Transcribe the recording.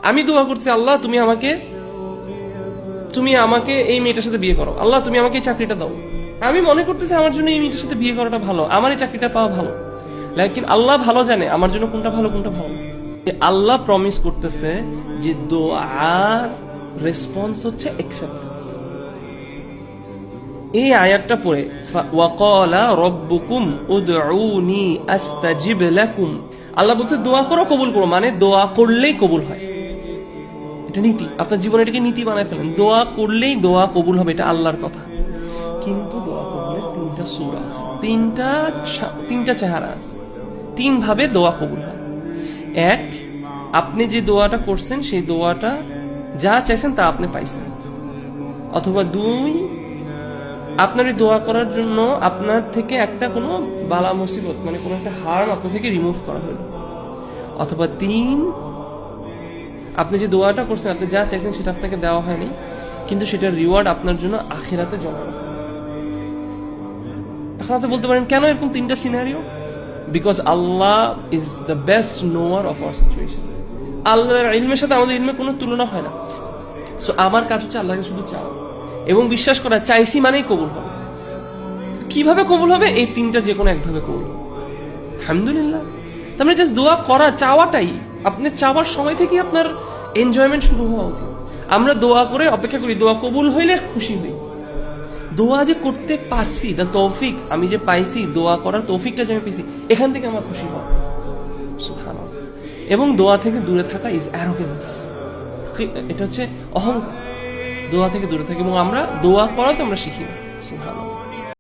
আমি দোয়া করছি, আল্লাহ তুমি আমাকে এই মেয়েটার সাথে বিয়ে করো, আল্লাহ তুমি আমাকে এই চাকরিটা দাও। আমি মনে করতেছি আমার জন্য এই মেয়েটার সাথে বিয়ে করাটা ভালো, আমার এই চাকরিটা পাওয়া ভালো, লেকিন আল্লাহ ভালো জানে আমার জন্য কোনটা ভালো কোনটা ভালো। আল্লাহ প্রমিস করতেছে যে দোয়ার রেসপন্স হচ্ছে অ্যাকসেপ্টেন্স। এই আয়াতটা পড়ে ওয়াকালা রব্বুকুম উদউনি আস্তাজিব লাকুম, আল্লাহ বলছে দোয়া করো কবুল করো, মানে দোয়া করলেই কবুল হয়। এটা নীতি, আপনার জীবনে এটাকে নীতি বানায় ফেলেন, দোয়া করলেই দোয়া কবুল হবে, এটা আল্লাহর কথা। কিন্তু দোয়া কবুলের তিনটা সূরা আছে, তিনটা চেহারা আছে, তিন ভাবে দোয়া কবুল হয়। এক, আপনি যে দোয়াটা করছেন সেই দোয়াটা যা চাইছেন তা আপনি পাইছেন। অথবা দুই, আপনার এই দোয়া করার জন্য আপনার থেকে একটা কোনো বালা মুসিবত, মানে কোনো একটা হার্ম আপনার থেকে রিমুভ করা হলো। অথবা তিন, আপনি যে দোয়াটা করছেন, আপনি যা চাইছেন সেটা আপনাকে দেওয়া হয়নি, কিন্তু সেটার রিওয়ার্ড আপনার জন্য আখিরাতে জমা রাখা হয়েছে। এখন আপনি বলতে পারেন কেন এরকম তিনটা scenario? Because Allah is the best knower of our situation. আল্লাহর ইলমের সাথে আমাদের ইলমের কোনো তুলনা হয় না। সো আমার কাজ হচ্ছে আল্লাহকে শুধু চাওয়া এবং বিশ্বাস করা, চাইছি মানেই কবুল হবে। কিভাবে কবুল হবে? এই তিনটা যে কোনো একভাবে কবুল হবে, আলহামদুলিল্লাহ। তার মানে জাস্ট দোয়া করা, চাওয়াটাই, আপনি চাওয়ার সময় থেকে আপনার এনজয়মেন্ট শুরু হওয়া উচিত। আমরা দোয়া করে অপেক্ষা করি, দোয়া কবুল হইলে খুশি হই। দোয়া যে করতে পারছি, দ্য তৌফিক আমি যে পাইছি, দোয়া করার তৌফিকটা যে আমি পেয়েছি, এখান থেকে আমার খুশি হওয়া সুবহানাল্লাহ। এবং দোয়া থেকে দূরে থাকা ইজ অ্যারোগেন্স, এটা হচ্ছে অহংকার। দোয়া থেকে দূরে থাকি এবং আমরা দোয়া করা তো আমরা শিখি সুবহানাল্লাহ।